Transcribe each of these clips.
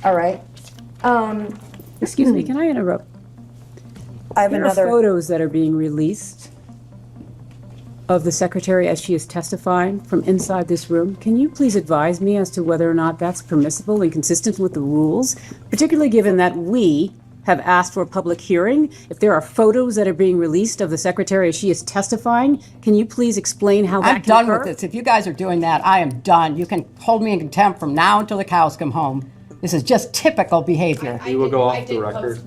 All right. Excuse me, can I interrupt? I have There another. are photos that are being released of the secretary as she is testifying from inside this room. Can you please advise me as to whether or not that's permissible and consistent with the rules, particularly given that we have asked for a public hearing? If there are photos that are being released of the secretary as she is testifying, can you please explain how that can I'm done occur? with this. If you guys are doing that, I am done. You can hold me in contempt from now until the cows come home. This is just typical behavior. We will go off the record.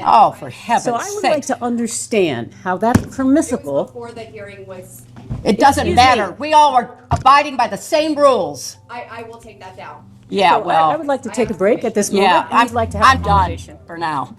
Oh, for heaven's So sake. I would like to understand how that's permissible. Before the hearing was, It doesn't Excuse matter. me. We all are abiding by the same rules. I will take that down. Yeah, So well, I would like to take a break at this moment, yeah, and we'd like to have I'm a done conversation. for now.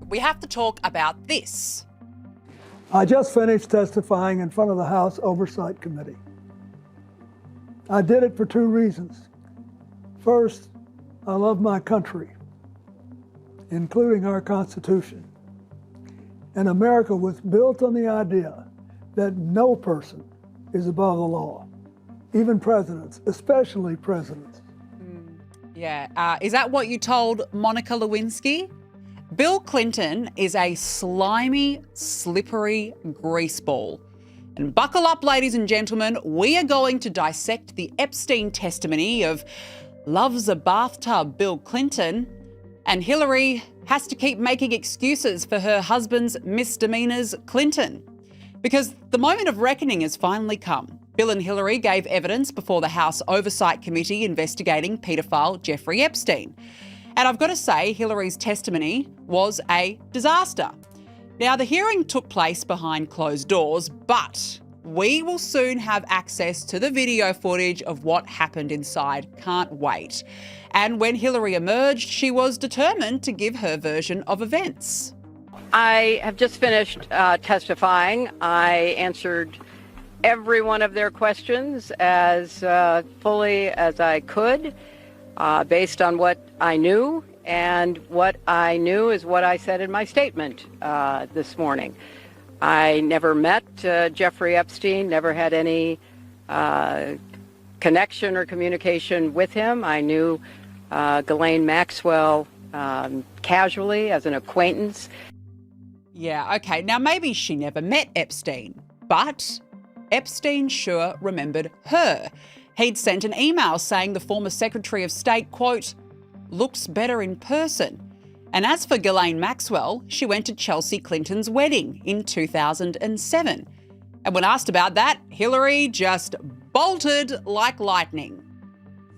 We have to talk about this. I just finished testifying in front of the House Oversight Committee. I did it for two reasons. First, I love my country, including our Constitution. And America was built on the idea that no person is above the law, even presidents, especially presidents. Yeah. Is that what you told Monica Lewinsky? Bill Clinton is a slimy, slippery greaseball. And buckle up, ladies and gentlemen, we are going to dissect the Epstein testimony of loves a bathtub Bill Clinton, and Hillary has to keep making excuses for her husband's misdemeanors Clinton. Because the moment of reckoning has finally come. Bill and Hillary gave evidence before the House Oversight Committee investigating paedophile Jeffrey Epstein. And I've got to say, Hillary's testimony was a disaster. Now, the hearing took place behind closed doors, but we will soon have access to the video footage of what happened inside. Can't wait. And when Hillary emerged, she was determined to give her version of events. I have just finished testifying. I answered every one of their questions as fully as I could. Based on what I knew, and what I knew is what I said in my statement this morning. I never met Jeffrey Epstein, never had any connection or communication with him. I knew Ghislaine Maxwell casually as an acquaintance. Yeah, okay. Now, maybe she never met Epstein, but Epstein sure remembered her. He'd sent an email saying the former Secretary of State, quote, looks better in person. And as for Ghislaine Maxwell, she went to Chelsea Clinton's wedding in 2007. And when asked about that, Hillary just bolted like lightning.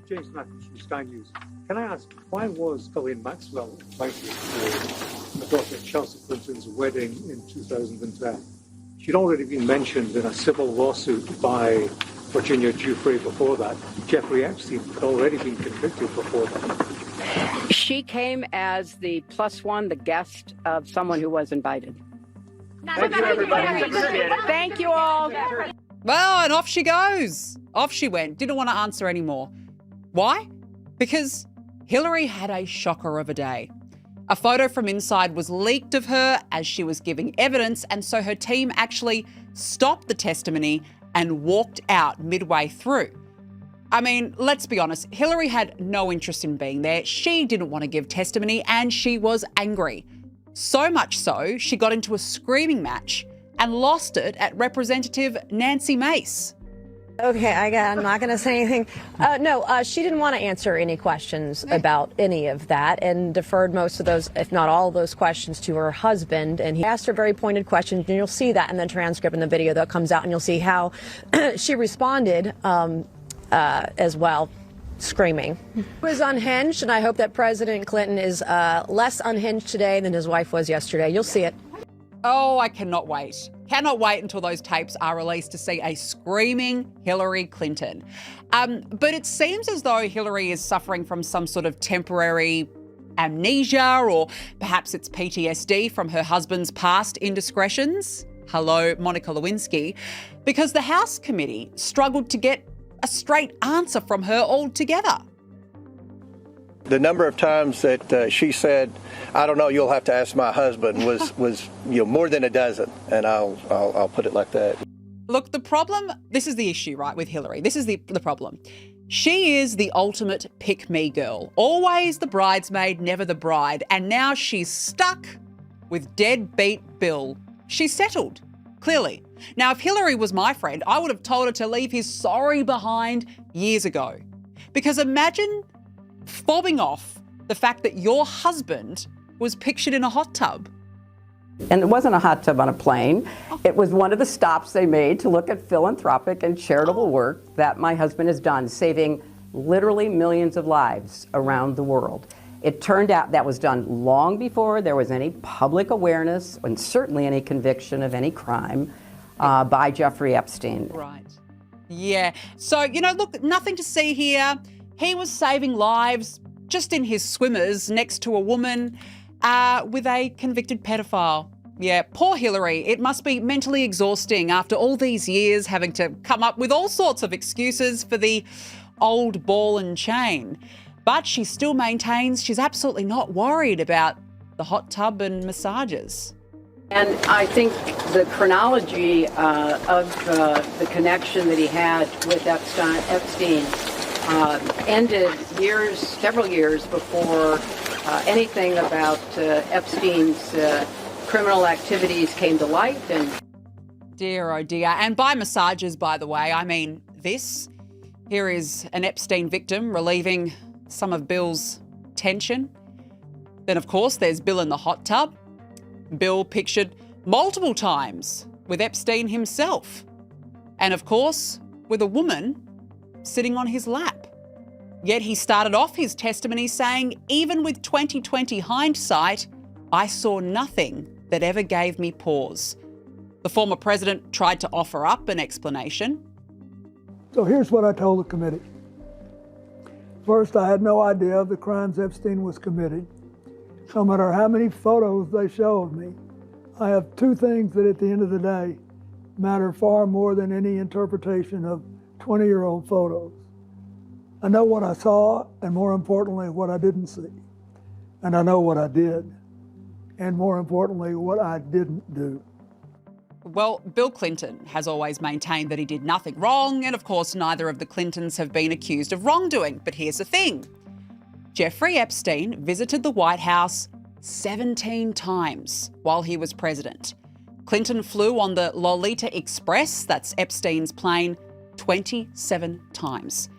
James Matthews from Sky News. Can I ask, why was Ghislaine Maxwell invited to her daughter Chelsea Clinton's wedding in 2010? She'd already been mentioned in a civil lawsuit by Virginia Giuffre before that. Jeffrey Epstein had already been convicted before that. She came as the plus one, the guest of someone who was invited. Thank you, everybody. Thank you all. Well, and off she goes. Off she went. Didn't want to answer anymore. Why? Because Hillary had a shocker of a day. A photo from inside was leaked of her as she was giving evidence, and so her team actually stopped the testimony and walked out midway through. I mean, let's be honest, Hillary had no interest in being there. She didn't want to give testimony and she was angry. So much so, she got into a screaming match and lost it at Representative Nancy Mace. Okay, I'm not going to say anything. No, she didn't want to answer any questions about any of that and deferred most of those, if not all of those questions, to her husband. And he asked her very pointed questions, and you'll see that in the transcript and the video that comes out, and you'll see how she responded as well, screaming. He was unhinged, and I hope that President Clinton is less unhinged today than his wife was yesterday. You'll see it. Oh, I cannot wait. Cannot wait until those tapes are released to see a screaming Hillary Clinton. But it seems as though Hillary is suffering from some sort of temporary amnesia, or perhaps it's PTSD from her husband's past indiscretions. Hello, Monica Lewinsky. Because the House committee struggled to get a straight answer from her altogether. The number of times that she said, "I don't know, you'll have to ask my husband," was more than a dozen, and I'll put it like that. Look, the problem, this is the issue, right, with Hillary. This is the problem. She is the ultimate pick-me girl. Always the bridesmaid, never the bride. And now she's stuck with deadbeat Bill. She's settled, clearly. Now, if Hillary was my friend, I would have told her to leave his sorry behind years ago. Because imagine fobbing off the fact that your husband was pictured in a hot tub. And it wasn't a hot tub on a plane. It was one of the stops they made to look at philanthropic and charitable work that my husband has done, saving literally millions of lives around the world. It turned out that was done long before there was any public awareness and certainly any conviction of any crime by Jeffrey Epstein. Right. Yeah. So, look, nothing to see here. He was saving lives just in his swimmers next to a woman with a convicted pedophile. Yeah, poor Hillary. It must be mentally exhausting after all these years having to come up with all sorts of excuses for the old ball and chain. But she still maintains she's absolutely not worried about the hot tub and massages. And I think the chronology of the connection that he had with Epstein ended several years before anything about Epstein's criminal activities came to light. And dear, oh dear. And by massages, by the way, I mean this. Here is an Epstein victim relieving some of Bill's tension. Then, of course, there's Bill in the hot tub. Bill pictured multiple times with Epstein himself. And, of course, with a woman sitting on his lap. Yet he started off his testimony saying, even with 2020 hindsight, I saw nothing that ever gave me pause. The former president tried to offer up an explanation. So here's what I told the committee. First, I had no idea of the crimes Epstein was committing. No matter how many photos they show of me, I have two things that at the end of the day matter far more than any interpretation of 20-year-old photos. I know what I saw, and more importantly, what I didn't see. And I know what I did, and more importantly, what I didn't do. Well, Bill Clinton has always maintained that he did nothing wrong, and of course, neither of the Clintons have been accused of wrongdoing. But here's the thing. Jeffrey Epstein visited the White House 17 times while he was president. Clinton flew on the Lolita Express, that's Epstein's plane, 27 times.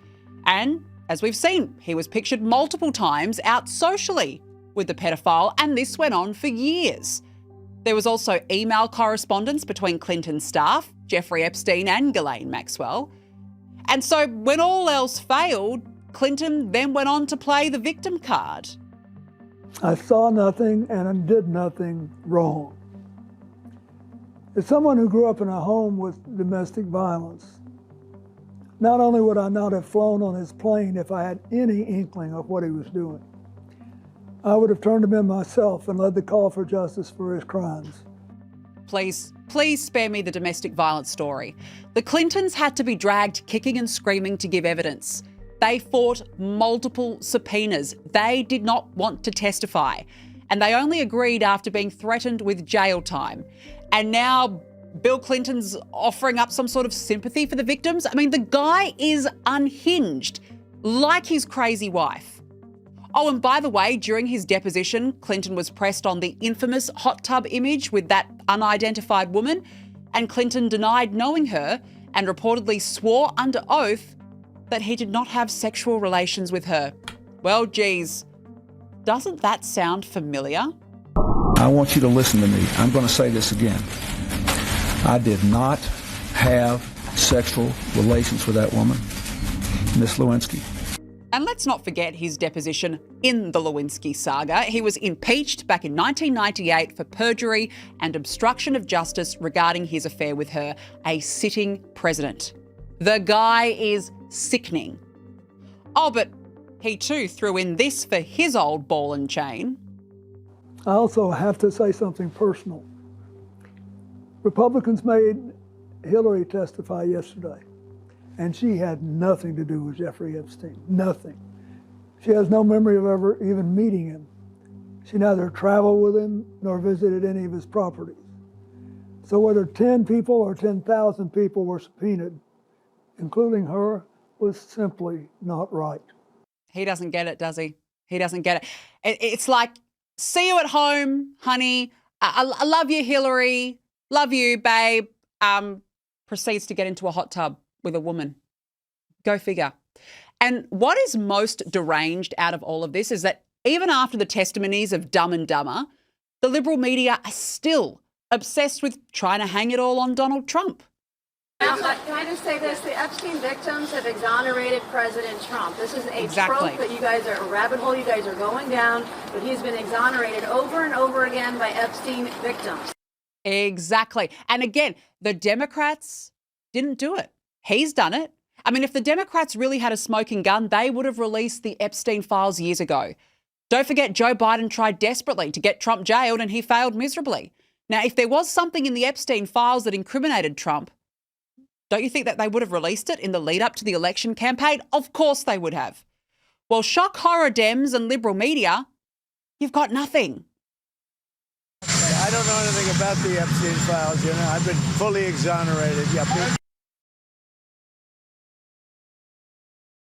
And as we've seen, he was pictured multiple times out socially with the pedophile, and this went on for years. There was also email correspondence between Clinton's staff, Jeffrey Epstein and Ghislaine Maxwell. And so when all else failed, Clinton then went on to play the victim card. I saw nothing and did nothing wrong. As someone who grew up in a home with domestic violence, not only would I not have flown on his plane if I had any inkling of what he was doing, I would have turned him in myself and led the call for justice for his crimes. Please spare me the domestic violence story. The Clintons had to be dragged kicking and screaming to give evidence. They fought multiple subpoenas. They did not want to testify. And they only agreed after being threatened with jail time. And now Bill Clinton's offering up some sort of sympathy for the victims. I mean, the guy is unhinged, like his crazy wife. Oh, and by the way, during his deposition, Clinton was pressed on the infamous hot tub image with that unidentified woman, and Clinton denied knowing her and reportedly swore under oath that he did not have sexual relations with her. Well, geez, doesn't that sound familiar? I want you to listen to me. I'm going to say this again. I did not have sexual relations with that woman, Miss Lewinsky. And let's not forget his deposition in the Lewinsky saga. He was impeached back in 1998 for perjury and obstruction of justice regarding his affair with her, a sitting president. The guy is sickening. Oh, but he too threw in this for his old ball and chain. I also have to say something personal. Republicans made Hillary testify yesterday, and she had nothing to do with Jeffrey Epstein, nothing. She has no memory of ever even meeting him. She neither traveled with him nor visited any of his properties. So whether 10 people or 10,000 people were subpoenaed, including her, was simply not right. He doesn't get it, does he? He doesn't get it. It's like, see you at home, honey. I love you, Hillary. Love you, babe. Proceeds to get into a hot tub with a woman. Go figure. And what is most deranged out of all of this is that even after the testimonies of Dumb and Dumber, the liberal media are still obsessed with trying to hang it all on Donald Trump. Now, can I just say this? The Epstein victims have exonerated President Trump. This is a trope that you guys are, a rabbit hole you guys are going down, but he's been exonerated over and over again by Epstein victims. Exactly. And again, the Democrats didn't do it. He's done it. I mean, if the Democrats really had a smoking gun, they would have released the Epstein files years ago. Don't forget, Joe Biden tried desperately to get Trump jailed and he failed miserably. Now, if there was something in the Epstein files that incriminated Trump, don't you think that they would have released it in the lead up to the election campaign? Of course they would have. Well, shock horror Dems and liberal media, you've got nothing. I don't know anything about the Epstein files, you know. I've been fully exonerated. Yeah.